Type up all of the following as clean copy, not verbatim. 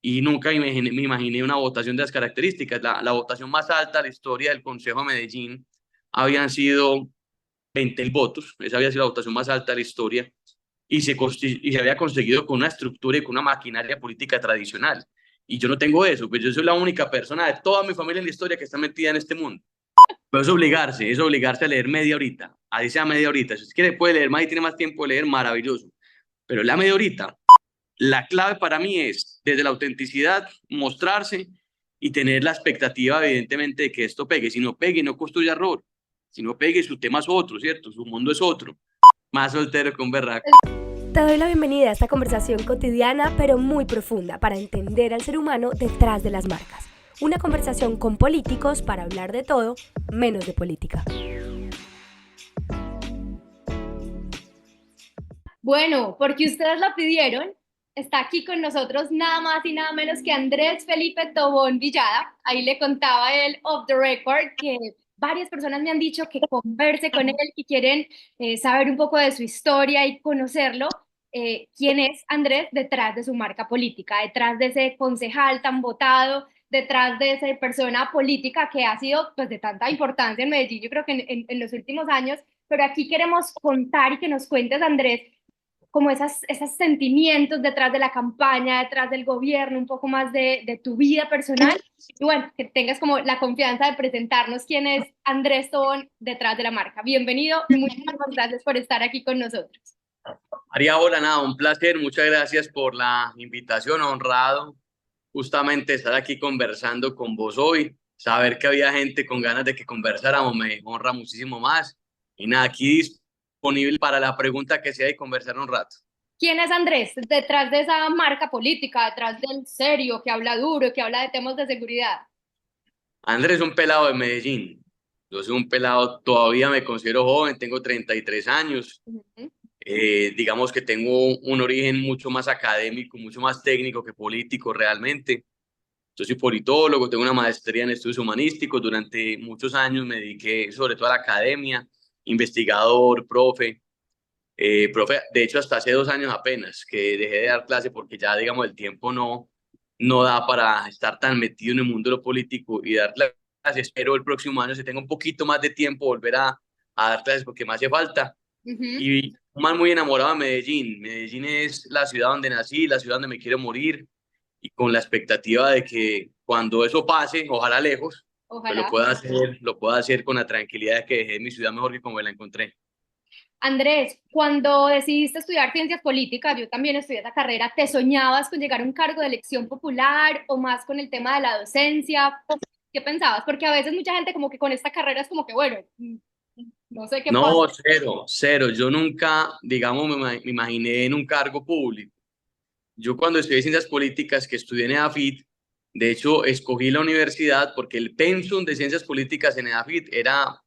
y nunca me imaginé una votación de las características. La votación más alta de la historia del Consejo de Medellín habían sido 20.000 votos, esa había sido la votación más alta de la historia, y se había conseguido con una estructura y con una maquinaria política tradicional. Y yo no tengo eso, pues yo soy la única persona de toda mi familia en la historia que está metida en este mundo. Pero es obligarse a leer media horita, así sea media horita. Si usted quiere puede leer más y tiene más tiempo de leer, maravilloso. Pero la media horita, la clave para mí es, desde la autenticidad, mostrarse y tener la expectativa, evidentemente, de que esto pegue. Si no pegue, no construya error. Si no pegue, su tema es otro, ¿cierto? Su mundo es otro. Más soltero que un berraco. Te doy la bienvenida a esta conversación cotidiana pero muy profunda para entender al ser humano detrás de las marcas. Una conversación con políticos para hablar de todo, menos de política. Bueno, porque ustedes lo pidieron, está aquí con nosotros nada más y nada menos que Andrés Felipe Tobón Villada. Ahí le contaba él off the record que varias personas me han dicho que converse con él y quieren saber un poco de su historia y conocerlo. ¿Quién es Andrés detrás de su marca política, detrás de ese concejal tan votado, detrás de esa persona política que ha sido pues de tanta importancia en Medellín, yo creo que en los últimos años? Pero aquí queremos contar y que nos cuentes, Andrés, como esos sentimientos detrás de la campaña, detrás del gobierno, un poco más de tu vida personal. Y bueno, que tengas como la confianza de presentarnos quién es Andrés Tobón detrás de la marca. Bienvenido y muchísimas gracias por estar aquí con nosotros. María, hola, nada, un placer. Muchas gracias por la invitación, honrado justamente estar aquí conversando con vos hoy. Saber que había gente con ganas de que conversáramos me honra muchísimo más. Y nada, aquí disponible para la pregunta que sea y conversar un rato. ¿Quién es Andrés detrás de esa marca política, detrás del serio, que habla duro, que habla de temas de seguridad? Andrés es un pelado de Medellín. Yo soy un pelado, todavía me considero joven, tengo 33 años. Ujú. Digamos que tengo un origen mucho más académico, mucho más técnico que político realmente. Yo soy politólogo, tengo una maestría en estudios humanísticos. Durante muchos años me dediqué sobre todo a la academia, investigador, profe, de hecho hasta hace 2 años apenas que dejé de dar clase porque ya digamos el tiempo no da para estar tan metido en el mundo de lo político y dar clases. Espero el próximo año si tengo un poquito más de tiempo volver a dar clases porque me hace falta. Ujú. Y un man muy enamorado de Medellín. Medellín es la ciudad donde nací, la ciudad donde me quiero morir y con la expectativa de que cuando eso pase, ojalá lejos, pues Ojalá. lo pueda hacer con la tranquilidad de que dejé mi ciudad mejor que como la encontré. Andrés, cuando decidiste estudiar ciencias políticas, yo también estudié esa carrera, ¿te soñabas con llegar a un cargo de elección popular o más con el tema de la docencia? ¿Qué pensabas? Porque a veces mucha gente como que con esta carrera es como que, bueno, no sé qué pasa. No, cero, cero. Yo nunca, digamos, me imaginé en un cargo público. Yo cuando estudié ciencias políticas, que estudié en EDAFIT, de hecho, escogí la universidad porque el pensum de ciencias políticas en EDAFIT era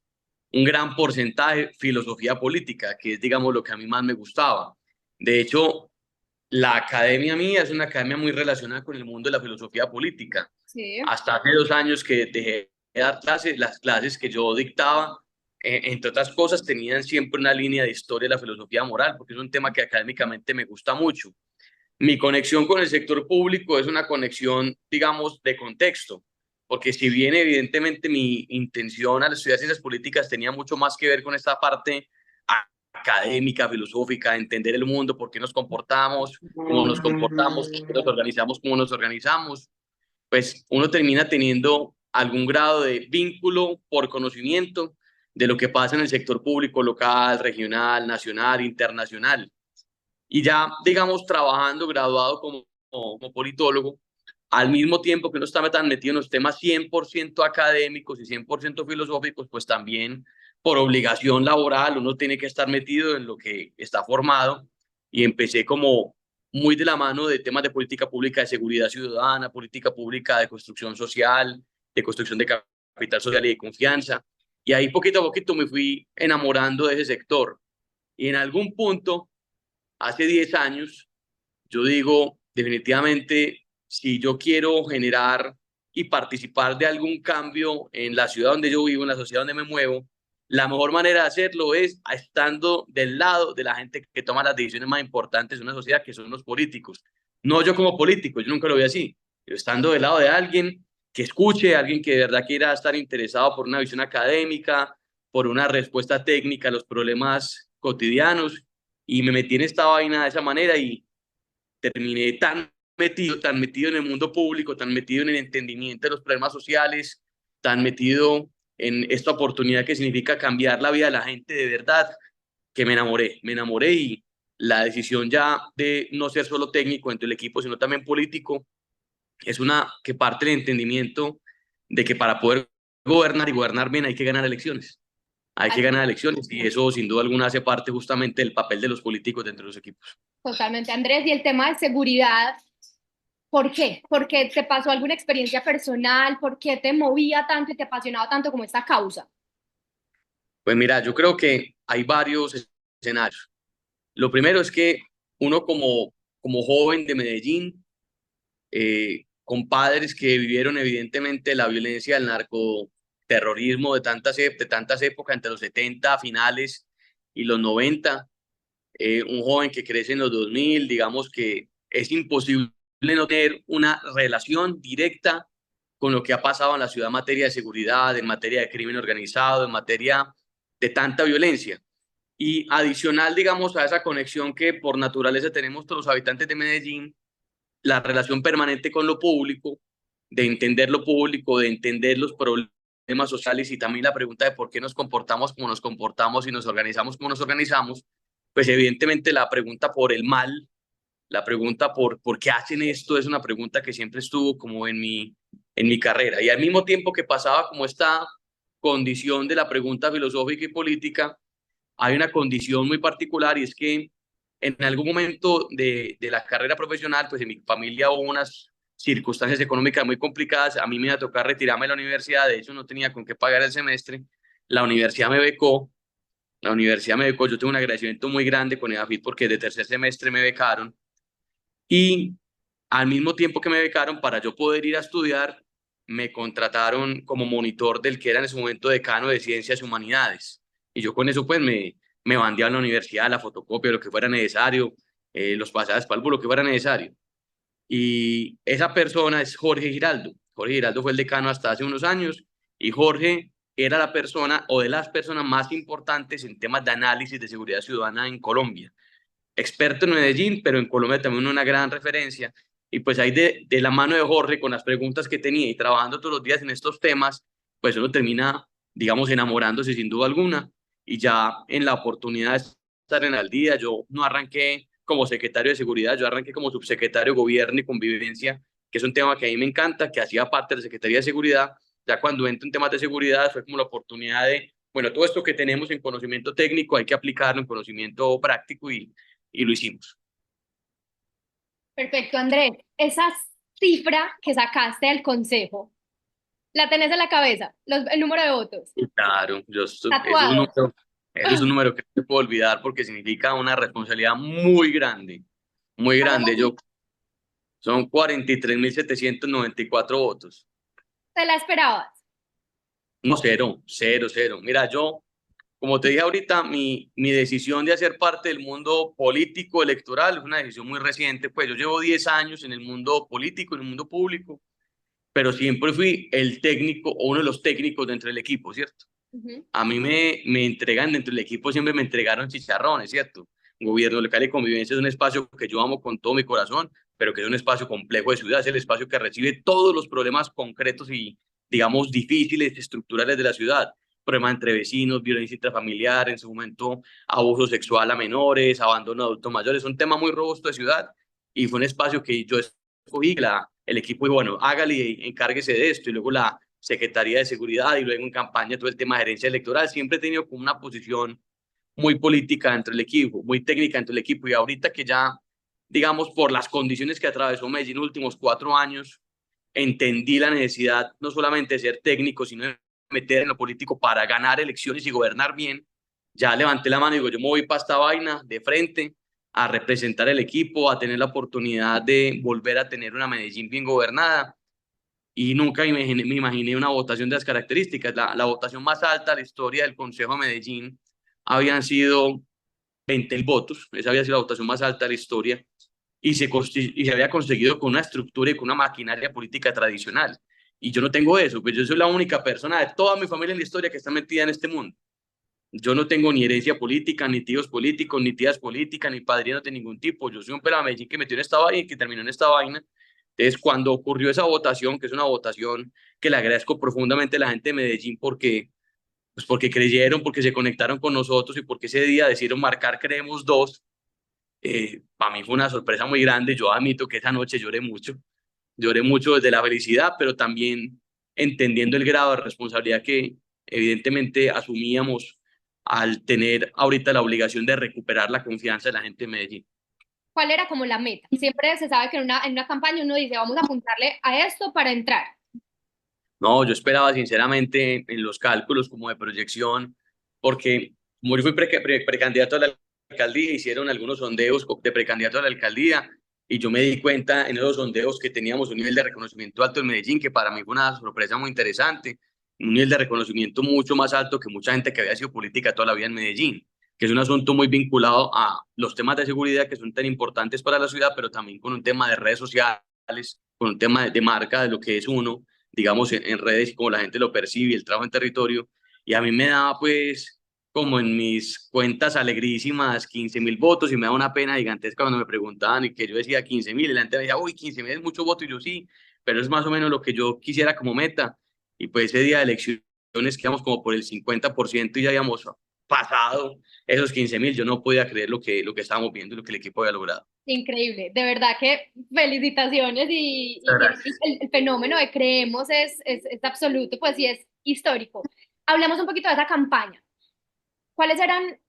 un gran porcentaje filosofía política, que es, digamos, lo que a mí más me gustaba. De hecho, la academia mía es una academia muy relacionada con el mundo de la filosofía política. Sí. Hasta hace 2 años que dejé de dar clases, las clases que yo dictaba, entre otras cosas, tenían siempre una línea de historia de la filosofía moral, porque es un tema que académicamente me gusta mucho. Mi conexión con el sector público es una conexión, digamos, de contexto, porque si bien evidentemente mi intención al estudiar ciencias políticas tenía mucho más que ver con esta parte académica, filosófica, entender el mundo, por qué nos comportamos, por qué nos organizamos, cómo nos organizamos, pues uno termina teniendo algún grado de vínculo por conocimiento de lo que pasa en el sector público local, regional, nacional, internacional. Y ya, digamos, trabajando, graduado como politólogo, al mismo tiempo que uno está tan metido en los temas 100% académicos y 100% filosóficos, pues también por obligación laboral uno tiene que estar metido en lo que está formado. Y empecé como muy de la mano de temas de política pública de seguridad ciudadana, política pública de construcción social, de construcción de capital social y de confianza. Y ahí poquito a poquito me fui enamorando de ese sector. Y en algún punto hace 10 años, yo digo, definitivamente, si yo quiero generar y participar de algún cambio en la ciudad donde yo vivo, en la sociedad donde me muevo, la mejor manera de hacerlo es estando del lado de la gente que toma las decisiones más importantes de una sociedad, que son los políticos. No yo como político, yo nunca lo vi así, Yo estando del lado de alguien que escuche, alguien que de verdad quiera estar interesado por una visión académica, por una respuesta técnica a los problemas cotidianos, y me metí en esta vaina de esa manera y terminé tan metido en el mundo público, tan metido en el entendimiento de los problemas sociales, tan metido en esta oportunidad que significa cambiar la vida de la gente de verdad, que me enamoré y la decisión ya de no ser solo técnico dentro del equipo, sino también político, es una que parte del entendimiento de que para poder gobernar y gobernar bien hay que ganar elecciones. Hay que ganar elecciones y eso sin duda alguna hace parte justamente del papel de los políticos dentro de los equipos. Totalmente, Andrés. Y el tema de seguridad, ¿por qué? ¿Por qué te pasó alguna experiencia personal? ¿Por qué te movía tanto y te apasionaba tanto como esta causa? Pues mira, yo creo que hay varios escenarios. Lo primero es que uno como joven de Medellín, con padres que vivieron evidentemente la violencia del narcoterrorismo de tantas épocas, entre los 70 finales y los 90, un joven que crece en los 2000, digamos que es imposible no tener una relación directa con lo que ha pasado en la ciudad en materia de seguridad, en materia de crimen organizado, en materia de tanta violencia. Y adicional, digamos, a esa conexión que por naturaleza tenemos todos los habitantes de Medellín, la relación permanente con lo público, de entender lo público, de entender los problemas sociales y también la pregunta de por qué nos comportamos como nos comportamos y nos organizamos como nos organizamos, pues evidentemente la pregunta por el mal, la pregunta por qué hacen esto es una pregunta que siempre estuvo como en mi carrera. Y al mismo tiempo que pasaba como esta condición de la pregunta filosófica y política, hay una condición muy particular y es que en algún momento de la carrera profesional, pues en mi familia hubo unas circunstancias económicas muy complicadas. A mí me iba a tocar retirarme de la universidad, de hecho no tenía con qué pagar el semestre. La universidad me becó, yo tengo un agradecimiento muy grande con EDAFIT porque de tercer semestre me becaron y al mismo tiempo que me becaron para yo poder ir a estudiar, me contrataron como monitor del que era en ese momento decano de Ciencias y Humanidades. Y yo con eso pues me mandé a la universidad, la fotocopia, lo que fuera necesario, los pasajes para lo que fuera necesario. Y esa persona es Jorge Giraldo. Jorge Giraldo fue el decano hasta hace unos años y Jorge era la persona o de las personas más importantes en temas de análisis de seguridad ciudadana en Colombia. Experto en Medellín, pero en Colombia también una gran referencia. Y pues ahí de la mano de Jorge, con las preguntas que tenía y trabajando todos los días en estos temas, pues uno termina, digamos, enamorándose sin duda alguna. Y ya en la oportunidad de estar en el día, yo no arranqué como secretario de seguridad, yo arranqué como subsecretario de gobierno y convivencia, que es un tema que a mí me encanta, que hacía parte de la Secretaría de Seguridad. Ya cuando entro en temas de seguridad fue como la oportunidad de, bueno, todo esto que tenemos en conocimiento técnico hay que aplicarlo en conocimiento práctico y lo hicimos. Perfecto, Andrés. Esa cifra que sacaste del consejo, ¿la tenés en la cabeza? El número de votos. Y claro, Tatuado. ese es un número que no puedo olvidar porque significa una responsabilidad muy grande, muy grande. Son 43.794 votos. ¿Te la esperabas? No, cero, cero, cero. Mira, yo, como te dije ahorita, mi decisión de hacer parte del mundo político electoral es una decisión muy reciente. Pues yo llevo 10 años en el mundo político, en el mundo público, pero siempre fui el técnico o uno de los técnicos dentro del equipo, ¿cierto? A mí me entregan dentro del equipo, siempre me entregaron chicharrones, ¿cierto? Gobierno local y convivencia es un espacio que yo amo con todo mi corazón, pero que es un espacio complejo de ciudad, es el espacio que recibe todos los problemas concretos y, digamos, difíciles, estructurales de la ciudad. Problemas entre vecinos, violencia intrafamiliar, en su momento abuso sexual a menores, abandono de adultos mayores, un tema muy robusto de ciudad y fue un espacio que yo escogí, el equipo y bueno, hágale y encárguese de esto y luego la Secretaría de Seguridad y luego en campaña todo el tema de gerencia electoral. Siempre he tenido como una posición muy política dentro del equipo, muy técnica dentro del equipo y ahorita que ya, digamos, por las condiciones que atravesó Medellín en los últimos 4 años, entendí la necesidad no solamente de ser técnico, sino de meter en lo político para ganar elecciones y gobernar bien. Ya levanté la mano y digo, yo me voy para esta vaina de frente a representar el equipo, a tener la oportunidad de volver a tener una Medellín bien gobernada y nunca me imaginé una votación de las características. La votación más alta de la historia del Consejo de Medellín habían sido 20.000 votos, esa había sido la votación más alta de la historia. y se había conseguido con una estructura y con una maquinaria política tradicional. Y yo no tengo eso, pues yo soy la única persona de toda mi familia en la historia que está metida en este mundo. Yo no tengo ni herencia política, ni tíos políticos, ni tías políticas, ni padrinos de ningún tipo. Yo soy un pelado de Medellín que metió en esta vaina y que terminó en esta vaina. Entonces, cuando ocurrió esa votación, que es una votación que le agradezco profundamente a la gente de Medellín pues porque creyeron, porque se conectaron con nosotros y porque ese día decidieron marcar Creemos dos, para mí fue una sorpresa muy grande. Yo admito que esa noche lloré mucho desde la felicidad, pero también entendiendo el grado de responsabilidad que evidentemente asumíamos al tener ahorita la obligación de recuperar la confianza de la gente de Medellín. ¿Cuál era como la meta? Siempre se sabe que en una campaña uno dice, vamos a apuntarle a esto para entrar. No, yo esperaba sinceramente en los cálculos como de proyección, porque como yo fui precandidato a la alcaldía, hicieron algunos sondeos de precandidato a la alcaldía y yo me di cuenta en esos sondeos que teníamos un nivel de reconocimiento alto en Medellín, que para mí fue una sorpresa muy interesante, un nivel de reconocimiento mucho más alto que mucha gente que había sido política toda la vida en Medellín, que es un asunto muy vinculado a los temas de seguridad que son tan importantes para la ciudad, pero también con un tema de redes sociales, con un tema de marca, de lo que es uno digamos, en redes y como la gente lo percibe, el trabajo en territorio. Y a mí me daba, pues, como en mis cuentas alegrísimas, 15.000 votos y me daba una pena gigantesca cuando me preguntaban y que yo decía 15.000 y la gente me decía, uy, 15.000 es mucho voto y yo sí, pero es más o menos lo que yo quisiera como meta. Y pues ese día de elecciones quedamos como por el 50% y ya habíamos pasado esos 15.000. Yo no podía creer lo que estábamos viendo y lo que el equipo había logrado. Increíble, de verdad que felicitaciones el fenómeno de Creemos es absoluto, pues sí es histórico. Hablemos un poquito de esa campaña. ¿Cuáles eran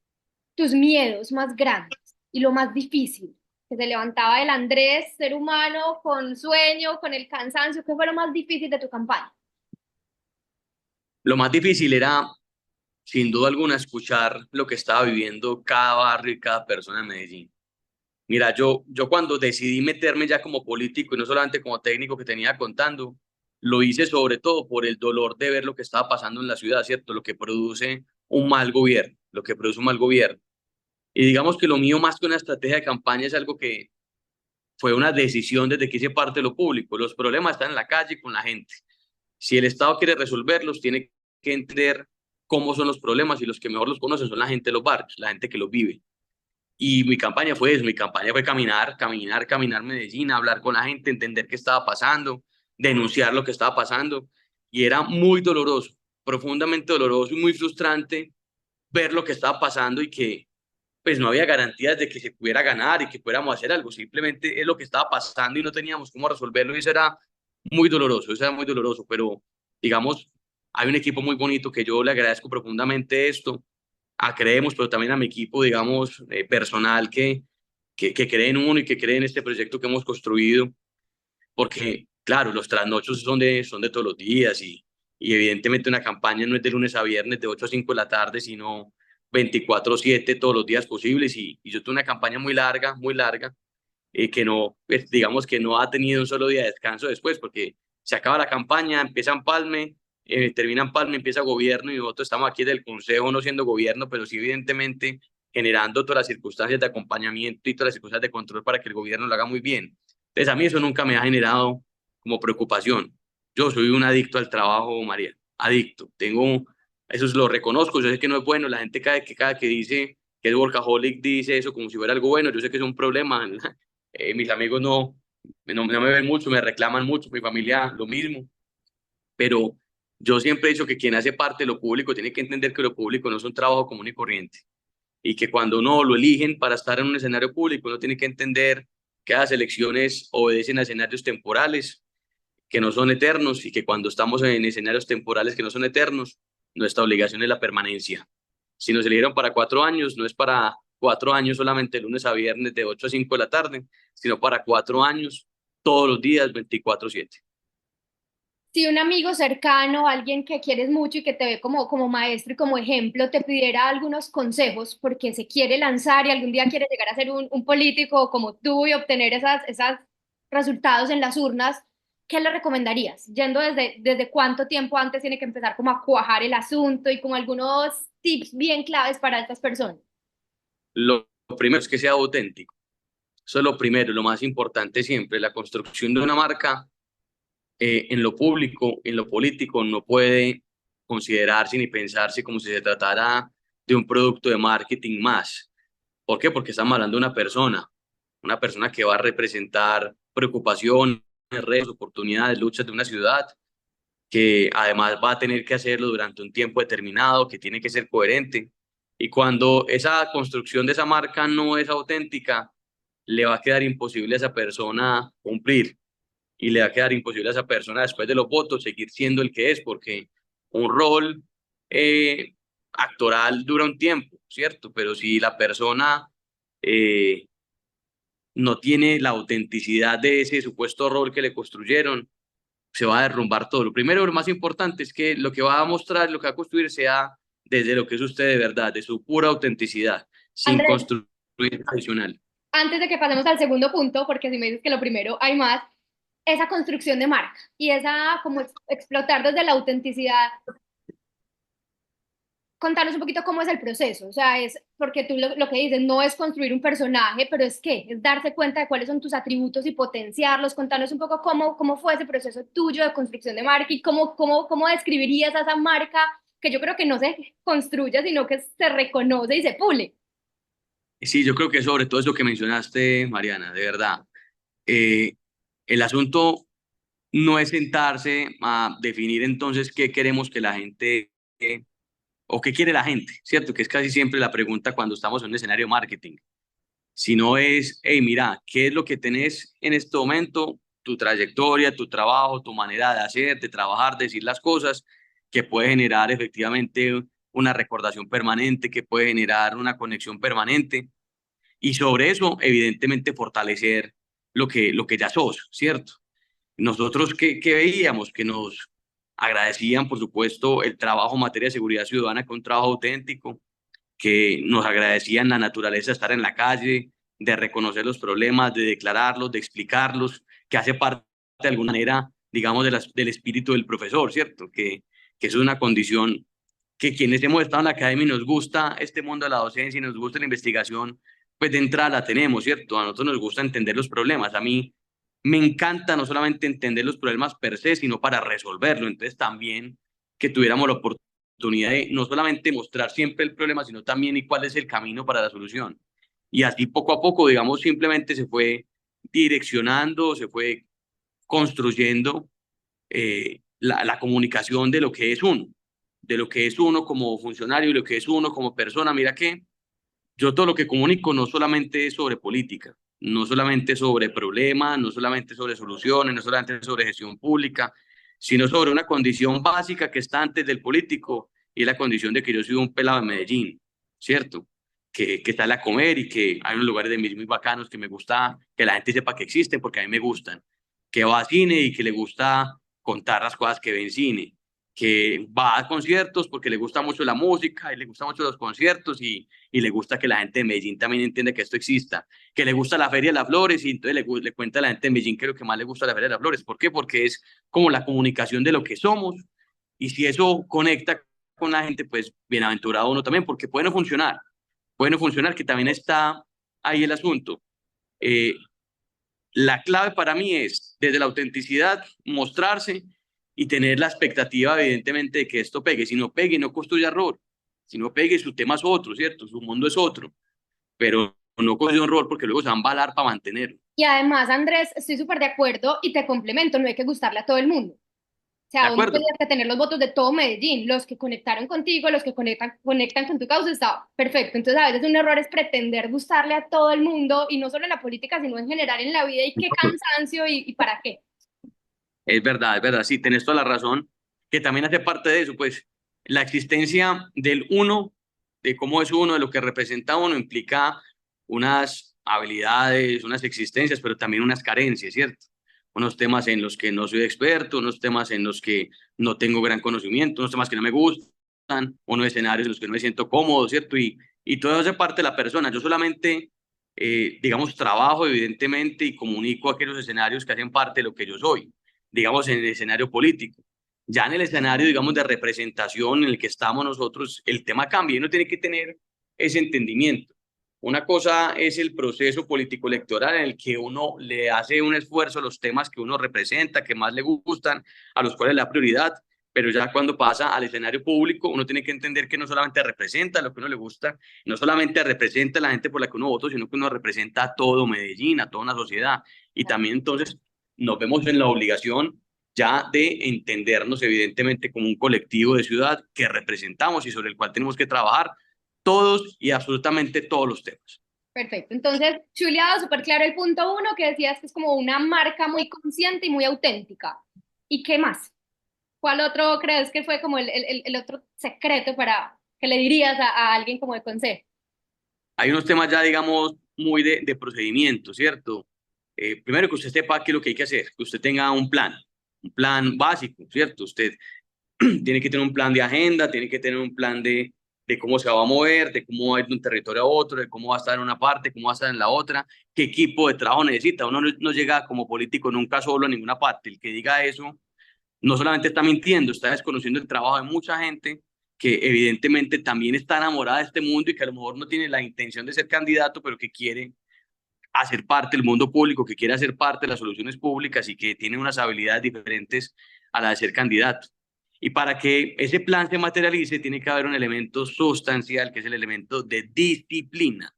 tus miedos más grandes y lo más difícil? Que se levantaba el Andrés, ser humano, con sueño, con el cansancio. ¿Qué fue lo más difícil de tu campaña? Lo más difícil era sin duda alguna, escuchar lo que estaba viviendo cada barrio y cada persona en Medellín. Mira, yo cuando decidí meterme ya como político y no solamente como técnico que tenía contando, lo hice sobre todo por el dolor de ver lo que estaba pasando en la ciudad, ¿cierto? Lo que produce un mal gobierno, lo que produce un mal gobierno. Y digamos que lo mío más que una estrategia de campaña es algo que fue una decisión desde que hice parte de lo público. Los problemas están en la calle con la gente. Si el Estado quiere resolverlos, tiene que entender cómo son los problemas y los que mejor los conocen son la gente de los barrios, la gente que los vive. Y mi campaña fue eso, mi campaña fue caminar Medellín, hablar con la gente, entender qué estaba pasando, denunciar lo que estaba pasando. Y era muy doloroso, profundamente doloroso y muy frustrante ver lo que estaba pasando y que pues no había garantías de que se pudiera ganar y que pudiéramos hacer algo. Simplemente es lo que estaba pasando y no teníamos cómo resolverlo y eso era muy doloroso, pero digamos, hay un equipo muy bonito que yo le agradezco profundamente esto, a Creemos, pero también a mi equipo, digamos, personal que cree en uno y que cree en este proyecto que hemos construido, porque, claro, los trasnochos son de todos los días y evidentemente una campaña no es de lunes a viernes de 8 a 5 de la tarde, sino 24/7 todos los días posibles y yo tuve una campaña muy larga, que no, pues, digamos que no ha tenido un solo día de descanso después, porque se acaba la campaña, empieza Empalme, termina Empalme, empieza gobierno y nosotros estamos aquí del Consejo no siendo gobierno, pero sí evidentemente generando todas las circunstancias de acompañamiento y todas las circunstancias de control para que el gobierno lo haga muy bien. Entonces a mí eso nunca me ha generado como preocupación. Yo soy un adicto al trabajo, María, adicto. Eso lo reconozco, yo sé que no es bueno, la gente cada que dice que es workaholic dice eso como si fuera algo bueno, yo sé que es un problema. Mis amigos no me ven mucho, me reclaman mucho, mi familia lo mismo, pero yo siempre he dicho que quien hace parte de lo público tiene que entender que lo público no es un trabajo común y corriente y que cuando uno lo eligen para estar en un escenario público, uno tiene que entender que las elecciones obedecen a escenarios temporales que no son eternos y que cuando estamos en escenarios temporales que no son eternos, nuestra obligación es la permanencia. Si nos eligieron para 4 años, no es para 4 años solamente de lunes a viernes de 8 a 5 de la tarde, sino para 4 años todos los días 24/7. Si un amigo cercano, alguien que quieres mucho y que te ve como maestro y como ejemplo, te pidiera algunos consejos porque se quiere lanzar y algún día quiere llegar a ser un político como tú y obtener esas resultados en las urnas, ¿qué le recomendarías? Yendo desde cuánto tiempo antes tiene que empezar como a cuajar el asunto y como algunos tips bien claves para estas personas. Lo primero es que sea auténtico. Eso es lo primero, lo más importante siempre. La construcción de una marca en lo público, en lo político, no puede considerarse ni pensarse como si se tratara de un producto de marketing más. ¿Por qué? Porque estamos hablando de una persona que va a representar preocupaciones, retos, oportunidades, luchas de una ciudad, que además va a tener que hacerlo durante un tiempo determinado, que tiene que ser coherente. Y cuando esa construcción de esa marca no es auténtica, le va a quedar imposible a esa persona cumplir y le va a quedar imposible a esa persona después de los votos seguir siendo el que es, porque un rol eh, actoral dura un tiempo, ¿cierto? Pero si la persona eh, no tiene la autenticidad de ese supuesto rol que le construyeron, se va a derrumbar todo. Lo primero, lo más importante es que lo que va a mostrar, lo que va a construir sea desde lo que es usted de verdad, de su pura autenticidad, sin Andrés, construir tradicional. antes de que pasemos al segundo punto, porque si me dices que lo primero hay más, esa construcción de marca y esa como explotar desde la autenticidad, contarnos un poquito cómo es el proceso, o sea, es porque tú lo que dices no es construir un personaje, pero es qué, es darse cuenta de cuáles son tus atributos y potenciarlos, contarnos un poco cómo fue ese proceso tuyo de construcción de marca y cómo describirías a esa marca que yo creo que no se construye, sino que se reconoce y se pule. Sí, yo creo que sobre todo eso que mencionaste, Mariana, de verdad. Eh, el asunto no es sentarse a definir entonces qué queremos que la gente o qué quiere la gente, ¿cierto? Que es casi siempre la pregunta cuando estamos en un escenario de marketing. Sino es, hey, mira, ¿qué es lo que tenés en este momento? Tu trayectoria, tu trabajo, tu manera de hacer, de trabajar, de decir las cosas, que puede generar efectivamente una recordación permanente, que puede generar una conexión permanente. Y sobre eso, evidentemente, fortalecer lo que ya sos, ¿cierto? Nosotros que veíamos que nos agradecían, por supuesto, el trabajo en materia de seguridad ciudadana, que es un trabajo auténtico, que nos agradecían la naturaleza de estar en la calle, de reconocer los problemas, de declararlos, de explicarlos, que hace parte de alguna manera, digamos, del espíritu del profesor, ¿cierto? Que es una condición que quienes hemos estado en la academia y nos gusta este mundo de la docencia y nos gusta la investigación, pues de entrada la tenemos, ¿cierto? A nosotros nos gusta entender los problemas. A mí me encanta no solamente entender los problemas per se, sino para resolverlo. Entonces también que tuviéramos la oportunidad de no solamente mostrar siempre el problema, sino también y cuál es el camino para la solución. Y así poco a poco, digamos, simplemente se fue direccionando, se fue construyendo la comunicación de lo que es uno como funcionario y lo que es uno como persona. Mira que yo todo lo que comunico no solamente es sobre política, no solamente sobre problemas, no solamente sobre soluciones, no solamente sobre gestión pública, sino sobre una condición básica que está antes del político y es la condición de que yo soy un pelado de Medellín, ¿cierto? Que sale a comer y que hay unos lugares de mis muy bacanos que me gusta que la gente sepa que existen porque a mí me gustan, que va a cine y que le gusta contar las cosas que ve en cine, que va a conciertos porque le gusta mucho la música y le gusta mucho los conciertos y le gusta que la gente de Medellín también entienda que esto exista, que le gusta la Feria de las Flores y entonces le cuenta a la gente de Medellín que lo que más le gusta es la Feria de las Flores. ¿Por qué? Porque es como la comunicación de lo que somos y si eso conecta con la gente, pues bienaventurado uno también, porque puede no funcionar, que también está ahí el asunto. Eh, la clave para mí es, desde la autenticidad, mostrarse y tener la expectativa, evidentemente, de que esto pegue. Si no pegue, no construya error. Si no pegue, su tema es otro, ¿cierto? Su mundo es otro. Pero no construya un rol porque luego se van a embalar para mantenerlo. Y además, Andrés, estoy súper de acuerdo y te complemento, no hay que gustarle a todo el mundo. O ¿De sea, uno acuerdo? tenía que tener los votos de todo Medellín, los que conectaron contigo, los que conectan con tu causa, está perfecto. Entonces, a veces un error es pretender gustarle a todo el mundo y no solo en la política, sino en general en la vida y qué cansancio y para qué. Es verdad, sí, tenés toda la razón, que también hace parte de eso, pues la existencia del uno, de cómo es uno, de lo que representa uno, implica unas habilidades, unas existencias, pero también unas carencias, ¿cierto? Unos temas en los que no soy experto, unos temas en los que no tengo gran conocimiento, unos temas que no me gustan, unos escenarios en los que no me siento cómodo, ¿cierto? Y todo eso hace parte de la persona. Yo solamente, digamos, trabajo evidentemente y comunico aquellos escenarios que hacen parte de lo que yo soy, digamos, en el escenario político. Ya en el escenario, digamos, de representación en el que estamos nosotros, el tema cambia y uno tiene que tener ese entendimiento. Una cosa es el proceso político-electoral en el que uno le hace un esfuerzo a los temas que uno representa, que más le gustan, a los cuales le da prioridad, pero ya cuando pasa al escenario público, uno tiene que entender que no solamente representa lo que uno le gusta, no solamente representa a la gente por la que uno votó, sino que uno representa a todo Medellín, a toda una sociedad. Y también entonces nos vemos en la obligación ya de entendernos evidentemente como un colectivo de ciudad que representamos y sobre el cual tenemos que trabajar todos y absolutamente todos los temas. Perfecto. Entonces, chuleado, súper claro el punto uno que decías que es como una marca muy consciente y muy auténtica. ¿Y qué más? ¿Cuál otro crees que fue como el otro secreto para que le dirías a alguien como de consejo? Hay unos temas ya, digamos, muy de procedimiento, ¿cierto? Primero que usted sepa qué es lo que hay que hacer, que usted tenga un plan básico, ¿cierto? Usted tiene que tener un plan de agenda, tiene que tener un plan de cómo se va a mover, de cómo va a ir de un territorio a otro, de cómo va a estar en una parte, cómo va a estar en la otra, qué equipo de trabajo necesita. Uno no llega como político nunca solo a ninguna parte. El que diga eso no solamente está mintiendo, está desconociendo el trabajo de mucha gente que evidentemente también está enamorada de este mundo y que a lo mejor no tiene la intención de ser candidato, pero que quiere hacer parte del mundo público, que quiere hacer parte de las soluciones públicas y que tiene unas habilidades diferentes a la de ser candidato. Y para que ese plan se materialice, tiene que haber un elemento sustancial, que es el elemento de disciplina.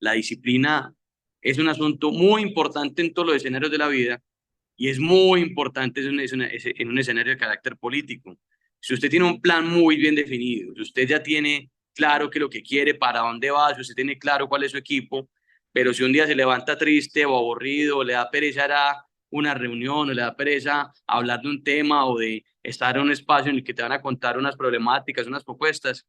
La disciplina es un asunto muy importante en todos los escenarios de la vida y es muy importante en un escenario de carácter político. Si usted tiene un plan muy bien definido, si usted ya tiene claro qué es lo que quiere, para dónde va, si usted tiene claro cuál es su equipo, pero si un día se levanta triste o aburrido, o le da pereza a una reunión, o le da pereza hablar de un tema o de estar en un espacio en el que te van a contar unas problemáticas, unas propuestas,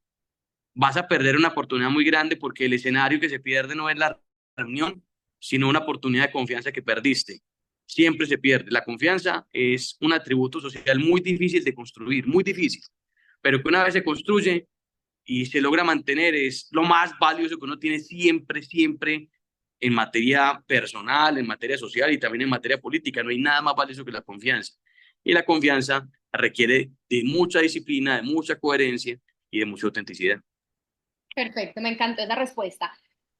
vas a perder una oportunidad muy grande porque el escenario que se pierde no es la reunión, sino una oportunidad de confianza que perdiste. Siempre se pierde. La confianza es un atributo social muy difícil de construir, muy difícil, pero que una vez se construye y se logra mantener es lo más valioso que uno tiene siempre, siempre en materia personal, en materia social y también en materia política. No hay nada más valioso que la confianza. Y la confianza requiere de mucha disciplina, de mucha coherencia y de mucha autenticidad. Perfecto, me encantó esa respuesta.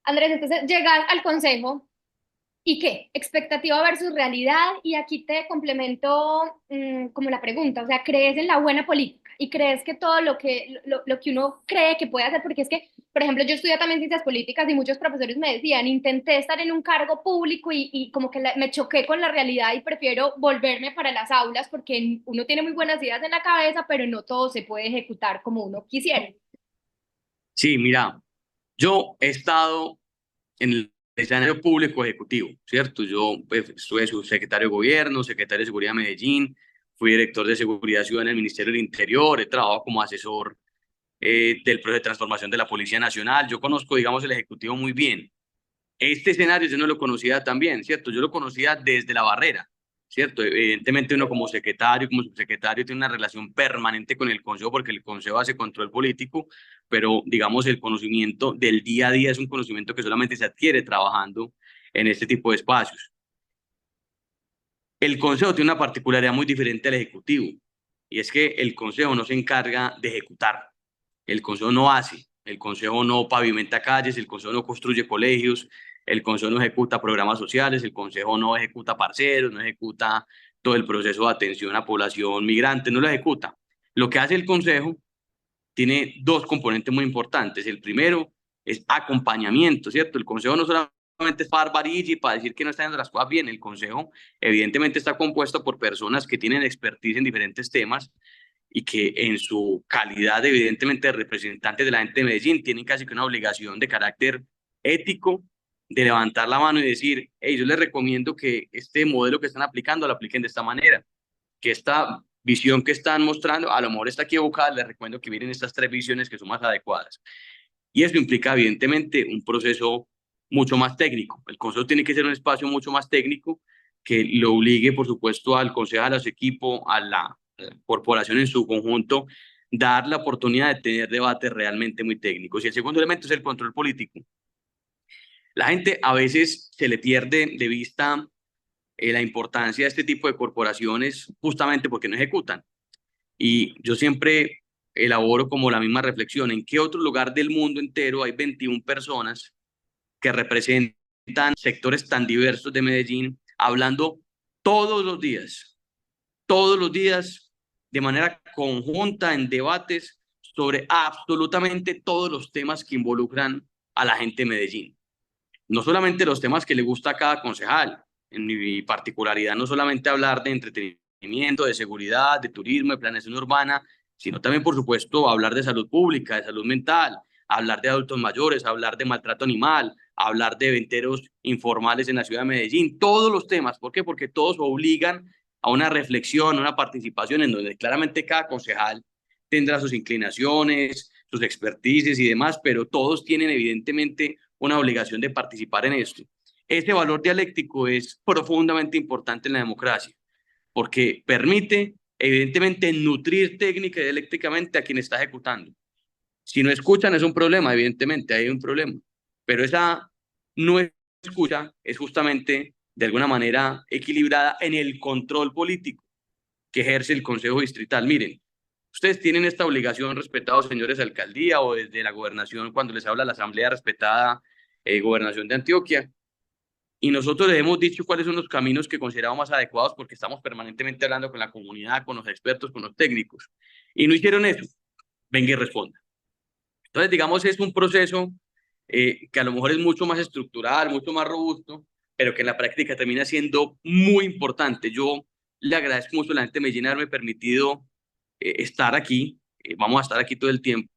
Andrés, entonces llegas al consejo y ¿qué? Expectativa versus realidad y aquí te complemento como la pregunta, o sea, ¿crees en la buena política? ¿Y crees que todo lo que uno cree que puede hacer? Porque es que, por ejemplo, yo estudié también ciencias políticas y muchos profesores me decían, intenté estar en un cargo público y como que me choqué con la realidad y prefiero volverme para las aulas porque uno tiene muy buenas ideas en la cabeza, pero no todo se puede ejecutar como uno quisiera. Sí, mira, yo he estado en el escenario público ejecutivo, ¿cierto? Yo pues, estuve subsecretario de Gobierno, secretario de Seguridad de Medellín, fui director de Seguridad Ciudadana en el Ministerio del Interior, he trabajado como asesor del proceso de transformación de la Policía Nacional. Yo conozco, digamos, el Ejecutivo muy bien. Este escenario yo no lo conocía también, ¿cierto? Yo lo conocía desde la barrera, ¿cierto? Evidentemente uno como secretario, como subsecretario tiene una relación permanente con el Consejo porque el Consejo hace control político, pero digamos el conocimiento del día a día es un conocimiento que solamente se adquiere trabajando en este tipo de espacios. El Consejo tiene una particularidad muy diferente al Ejecutivo y es que el Consejo no se encarga de ejecutar, el Consejo no hace, el Consejo no pavimenta calles, el Consejo no construye colegios, el Consejo no ejecuta programas sociales, el Consejo no ejecuta parceros, no ejecuta todo el proceso de atención a población migrante, no lo ejecuta. Lo que hace el Consejo tiene dos componentes muy importantes. El primero es acompañamiento, ¿cierto? El Consejo no solamente es para barbaridad y para decir que no están haciendo las cosas bien, el Consejo evidentemente está compuesto por personas que tienen expertise en diferentes temas y que en su calidad evidentemente de representantes de la gente de Medellín tienen casi que una obligación de carácter ético de levantar la mano y decir, hey, yo les recomiendo que este modelo que están aplicando lo apliquen de esta manera, que esta visión que están mostrando a lo mejor está equivocada, les recomiendo que miren estas tres visiones que son más adecuadas. Y eso implica evidentemente un proceso mucho más técnico. El consejo tiene que ser un espacio mucho más técnico que lo obligue, por supuesto, al concejal, a su equipo, a la corporación en su conjunto, dar la oportunidad de tener debates realmente muy técnicos. Y el segundo elemento es el control político. La gente a veces se le pierde de vista la importancia de este tipo de corporaciones justamente porque no ejecutan. Y yo siempre elaboro como la misma reflexión, ¿en qué otro lugar del mundo entero hay 21 personas que representan sectores tan diversos de Medellín, hablando todos los días, de manera conjunta, en debates sobre absolutamente todos los temas que involucran a la gente de Medellín. No solamente los temas que le gusta a cada concejal, en mi particularidad, no solamente hablar de entretenimiento, de seguridad, de turismo, de planeación urbana, sino también, por supuesto, hablar de salud pública, de salud mental, hablar de adultos mayores, hablar de maltrato animal, hablar de eventeros informales en la ciudad de Medellín, todos los temas. ¿Por qué? Porque todos obligan a una reflexión, a una participación en donde claramente cada concejal tendrá sus inclinaciones, sus expertices y demás, pero todos tienen evidentemente una obligación de participar en esto. Ese valor dialéctico es profundamente importante en la democracia, porque permite evidentemente nutrir técnica y dialécticamente a quien está ejecutando. Si no escuchan es un problema, evidentemente hay un problema, pero esa no escucha es justamente de alguna manera equilibrada en el control político que ejerce el Consejo Distrital. Miren, ustedes tienen esta obligación, respetados señores de alcaldía o desde la gobernación, cuando les habla la asamblea respetada gobernación de Antioquia, y nosotros les hemos dicho cuáles son los caminos que consideramos más adecuados porque estamos permanentemente hablando con la comunidad, con los expertos, con los técnicos, y no hicieron eso. Venga y responda. Entonces, digamos, es un proceso que a lo mejor es mucho más estructural, mucho más robusto, pero que en la práctica termina siendo muy importante. Yo le agradezco mucho a la gente de Medellín haberme permitido estar aquí, vamos a estar aquí todo el tiempo,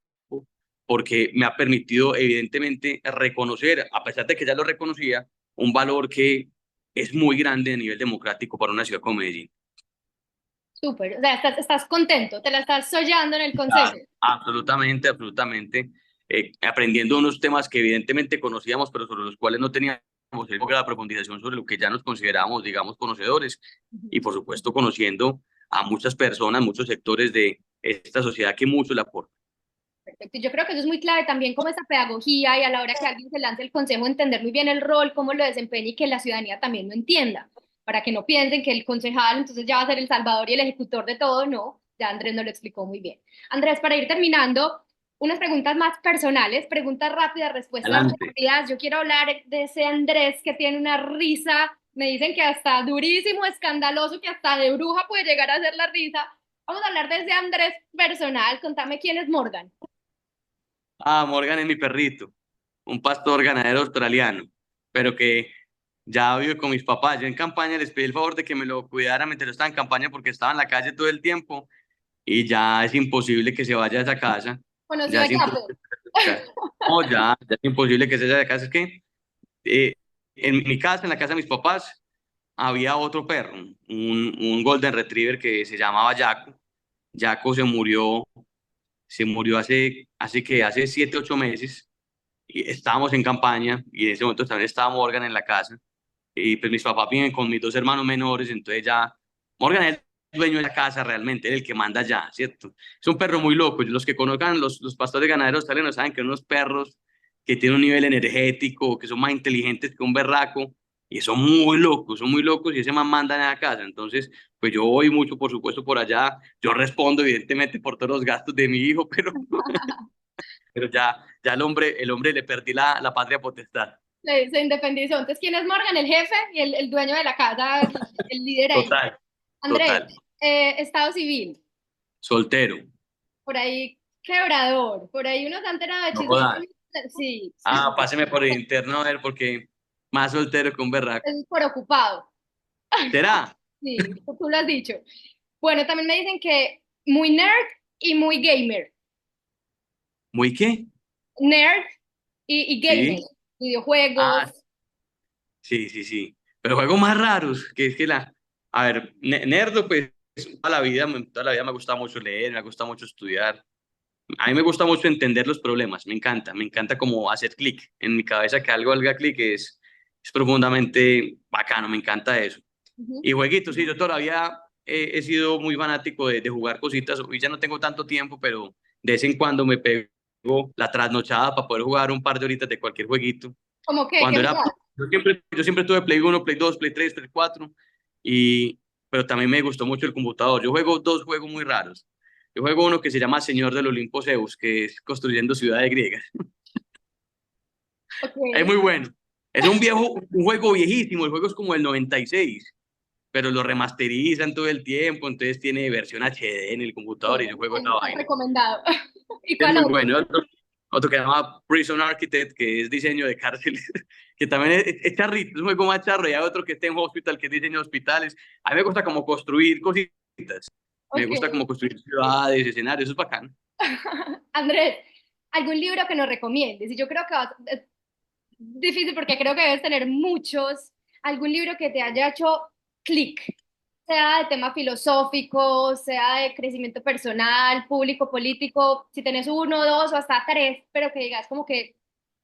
porque me ha permitido evidentemente reconocer, a pesar de que ya lo reconocía, un valor que es muy grande a nivel democrático para una ciudad como Medellín. Súper, o sea, estás contento, te la estás soñando en el consejo. Claro, absolutamente, absolutamente. Aprendiendo unos temas que evidentemente conocíamos, pero sobre los cuales no teníamos la profundización sobre lo que ya nos considerábamos, digamos, conocedores. Y por supuesto, conociendo a muchas personas, muchos sectores de esta sociedad que mucho le aportan. Perfecto. Y yo creo que eso es muy clave también como esa pedagogía y a la hora que alguien se lance el consejo, entender muy bien el rol, cómo lo desempeña y que la ciudadanía también lo entienda, para que no piensen que el concejal entonces ya va a ser el salvador y el ejecutor de todo, no, ya Andrés nos lo explicó muy bien. Andrés, para ir terminando, unas preguntas más personales, preguntas rápidas, respuestas Adelante. rápidas. Yo quiero hablar de ese Andrés que tiene una risa, me dicen que hasta durísimo, escandaloso, que hasta de bruja puede llegar a ser la risa. Vamos a hablar de ese Andrés personal, contame quién es Morgan. Ah, Morgan es mi perrito, un pastor ganadero australiano, pero que ya vive con mis papás. Yo en campaña les pedí el favor de que me lo cuidara mientras yo estaba en campaña porque estaba en la calle todo el tiempo y ya es imposible que se vaya a esa casa. Conoció Ya a es Yape. imposible. No, ya es imposible que se vaya de casa. Es que eh, en mi casa, en la casa de mis papás, había otro perro, un Golden Retriever que se llamaba Jaco. Jaco se murió hace 7, 8 meses. Y estábamos en campaña y en ese momento también estaba Morgan en la casa. Y pues mis papás viven con mis dos hermanos menores, entonces ya Morgan es el dueño de la casa realmente, es el que manda ya, ¿cierto? Es un perro muy loco. Los que conozcan los pastores ganaderos australianos saben que son unos perros que tienen un nivel energético, que son más inteligentes que un berraco y son muy locos y ese man manda en la casa. Entonces, pues yo voy mucho, por supuesto, por allá. Yo respondo evidentemente por todos los gastos de mi hijo, pero ya el hombre le perdí la patria potestad. Se independizó. Entonces, ¿quién es Morgan? El jefe y el dueño de la casa, el líder ahí. Total, Andrés, total. estado civil, Soltero. por ahí quebrador, por ahí unos se han enterado de No chismes. jodas. Sí, Ah, páseme por el interno a ver, porque más soltero que un berraco. es por ocupado. ¿Será? Sí, tú lo has dicho. Bueno, también me dicen que muy nerd y muy gamer. ¿Muy qué? Nerd y gamer. Sí. Videojuegos. Ah, sí, sí, sí. Pero juegos más raros, que es que A ver, nerdo, pues, toda la vida me gusta mucho leer, me gusta mucho estudiar. A mí me gusta mucho entender los problemas, me encanta como hacer clic. En mi cabeza que algo haga clic es profundamente bacano, me encanta eso. Ujú. Y jueguitos, sí, yo todavía he sido muy fanático de jugar cositas. Hoy ya no tengo tanto tiempo, pero de vez en cuando me pego la trasnochada para poder jugar un par de horitas de cualquier jueguito. ¿Cómo qué? ¿Qué Cuando era, jugás? yo siempre tuve Play 1, Play 2, Play 3, Play 4, pero también me gustó mucho el computador. Yo juego dos juegos muy raros. Yo juego uno que se llama Señor del Olimpo Zeus, que es construyendo ciudades griegas. Ok. Es muy bueno. Es un juego viejísimo, el juego es como el 96, pero lo remasterizan todo el tiempo, entonces tiene versión HD en el computador y yo Bueno, juego esa ahí está vaina. recomendado. ¿Y Es cuál muy otro? bueno. Otro que se llama Prison Architect, que es diseño de cárceles, que también es charrito, es un juego más charro, y hay otro que está en Hospital, que es diseño de hospitales. A mí me gusta como construir cositas, me Ok. gusta como construir ciudades, escenarios, eso es bacán. Andrés, ¿algún libro que nos recomiendes? Y yo creo que es difícil porque creo que debes tener muchos. ¿Algún libro que te haya hecho clic? Sea de tema filosófico, sea de crecimiento personal, público, político, si tenés uno, dos o hasta tres, pero que digas como que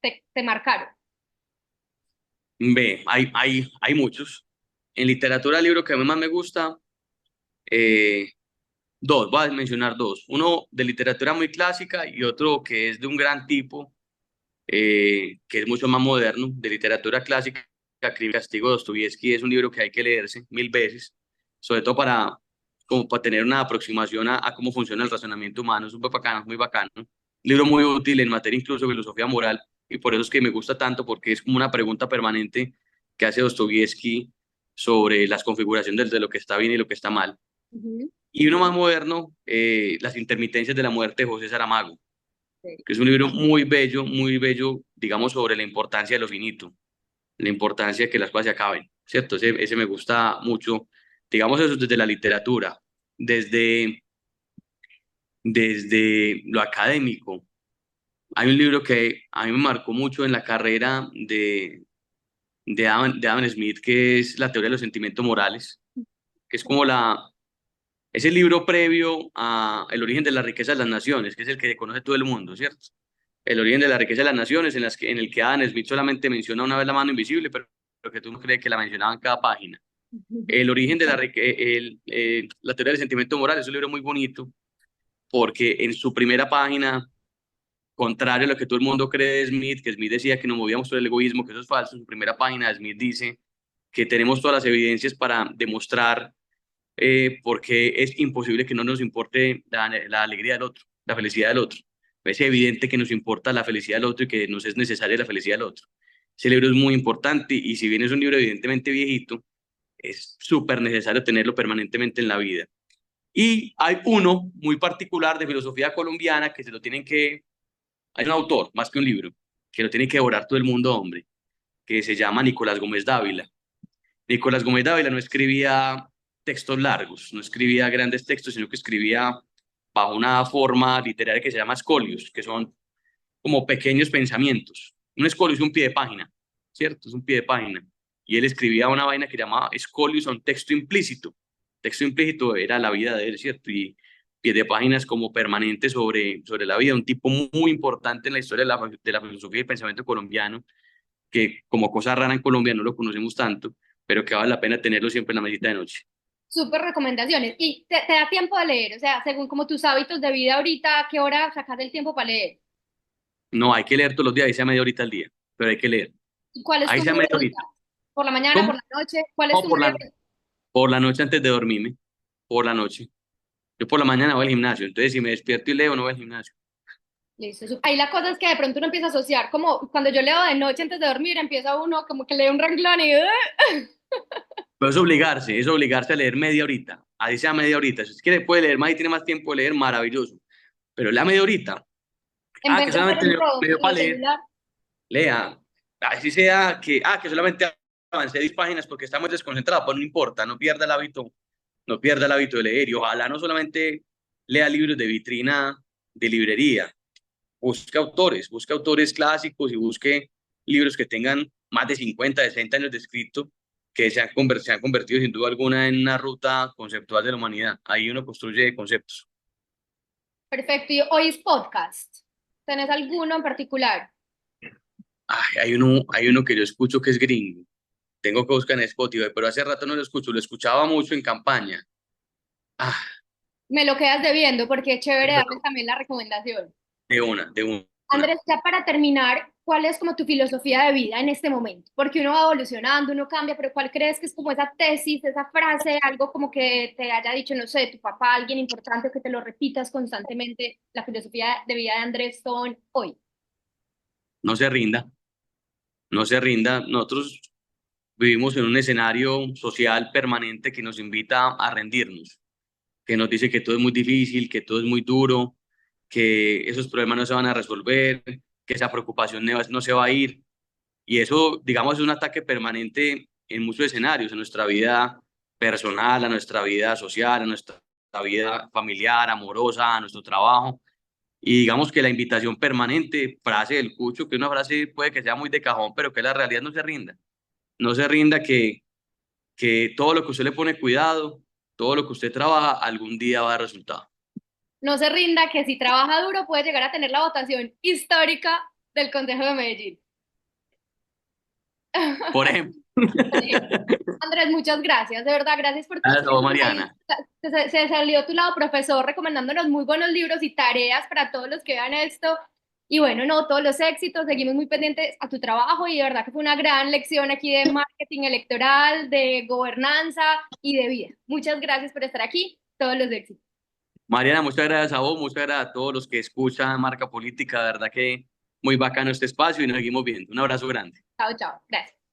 te marcaron. Ve, hay muchos. En literatura, el libro que a mí más me gusta, eh, dos, voy a mencionar dos. Uno de literatura muy clásica y otro que es de un gran tipo, que es mucho más moderno, de literatura clásica. Crimen y Castigo de Dostoyevsky es un libro que hay que leerse 1000 veces, sobre todo como para tener una aproximación a cómo funciona el razonamiento humano. Es muy bacano, muy bacano. Libro muy útil en materia incluso de filosofía moral, y por eso es que me gusta tanto, porque es como una pregunta permanente que hace Dostoyevsky sobre las configuraciones de lo que está bien y lo que está mal. Ujú. Y uno más moderno, Las intermitencias de la muerte de José Saramago, Sí. que es un libro muy bello, digamos, sobre la importancia de lo finito, la importancia de que las cosas se acaben, ¿cierto? Ese me gusta mucho, digamos eso desde la literatura, desde, desde lo académico. Hay un libro que a mí me marcó mucho en la carrera de Adam Smith, que es La teoría de los sentimientos morales, que es como es el libro previo a El origen de la riqueza de las naciones, que es el que conoce todo el mundo, ¿cierto? El origen de la riqueza de las naciones, en el que Adam Smith solamente menciona una vez la mano invisible, pero que tú no crees que la mencionaba en cada página. El origen de la teoría del sentimiento moral es un libro muy bonito, porque en su primera página, contrario a lo que todo el mundo cree de Smith, que Smith decía que nos movíamos por el egoísmo, que eso es falso, en su primera página Smith dice que tenemos todas las evidencias para demostrar por qué es imposible que no nos importe la alegría del otro, la felicidad del otro. Es evidente que nos importa la felicidad del otro y que nos es necesaria la felicidad del otro. Ese libro es muy importante, y si bien es un libro evidentemente viejito, es súper necesario tenerlo permanentemente en la vida. Y hay uno muy particular de filosofía colombiana que hay un autor, más que un libro, que lo tiene que devorar todo el mundo, hombre, que se llama Nicolás Gómez Dávila. Nicolás Gómez Dávila no escribía textos largos, no escribía grandes textos, sino que escribía bajo una forma literaria que se llama escolios, que son como pequeños pensamientos. Un escolio es un pie de página, ¿cierto? Es un pie de página. Y él escribía una vaina que llamaba escolios, un texto implícito. Texto implícito era la vida de él, ¿cierto? Y pie de páginas como permanente sobre la vida. Un tipo muy importante en la historia de la filosofía y el pensamiento colombiano, que como cosa rara en Colombia no lo conocemos tanto, pero que vale la pena tenerlo siempre en la mesita de noche. Súper recomendaciones. ¿Y te da tiempo de leer? O sea, según como tus hábitos de vida ahorita, ¿a qué hora sacas el tiempo para leer? No, hay que leer todos los días, ahí sea media horita al día, pero hay que leer. ¿Y cuál es Ahí tu sea media media horita? horita. ¿Por la mañana, por ¿Cómo? la noche? ¿Cuál es No, tu media horita? por la noche antes de dormirme, por la noche. Yo por la mañana voy al gimnasio, entonces si me despierto y leo, no voy al gimnasio. Listo. Ahí la cosa es que de pronto uno empieza a asociar, como cuando yo leo de noche antes de dormir, empieza uno como que lee un renglón y Pero es obligarse a leer media horita, ahí sea media horita. Si usted quiere puede leer más y tiene más tiempo de leer, maravilloso. Pero la media horita, en vez que de hacer solamente me dio en para el leer, celular. lea. Así sea que solamente avancé 10 páginas porque está muy desconcentrado, pues no importa, no pierda el hábito de leer, y ojalá no solamente lea libros de vitrina de librería, busque autores clásicos y busque libros que tengan más de 50, de 60 años de escrito, que se han convertido sin duda alguna en una ruta conceptual de la humanidad. Ahí uno construye conceptos. Perfecto. ¿Y hoy es podcast? ¿Tenés alguno en particular? Ay, hay uno que yo escucho que es gringo. Tengo que buscar en Spotify, pero hace rato no lo escucho. Lo escuchaba mucho en campaña. Ah, Me lo quedas debiendo porque es chévere darles también la recomendación. de una. Andrés, ya para terminar, ¿cuál es como tu filosofía de vida en este momento? Porque uno va evolucionando, uno cambia, pero ¿cuál crees que es como esa tesis, esa frase, algo como que te haya dicho, no sé, tu papá, alguien importante, que te lo repitas constantemente, la filosofía de vida de Andrés Stone hoy? No se rinda, no se rinda. Nosotros vivimos en un escenario social permanente que nos invita a rendirnos, que nos dice que todo es muy difícil, que todo es muy duro, que esos problemas no se van a resolver, que esa preocupación no se va a ir. Y eso, digamos, es un ataque permanente en muchos escenarios, en nuestra vida personal, a nuestra vida social, a nuestra vida familiar, amorosa, a nuestro trabajo. Y digamos que la invitación permanente, frase del Cucho, que una frase puede que sea muy de cajón, pero que la realidad no se rinda. No se rinda que todo lo que usted le pone cuidado, todo lo que usted trabaja, algún día va a dar resultado. No se rinda, que si trabaja duro puede llegar a tener la votación histórica del Consejo de Medellín. Por ejemplo. Andrés, muchas gracias, de verdad, gracias por tu Gracias a vos, tiempo. Ahí Mariana. se salió tu lado profesor recomendándonos muy buenos libros y tareas para todos los que vean esto. Y bueno, no, todos los éxitos, seguimos muy pendientes a tu trabajo y de verdad que fue una gran lección aquí de marketing electoral, de gobernanza y de vida. Muchas gracias por estar aquí, todos los éxitos. Mariana, muchas gracias a vos, muchas gracias a todos los que escuchan Marca Política, de verdad que muy bacano este espacio y nos seguimos viendo. Un abrazo grande. Chao, chao, gracias.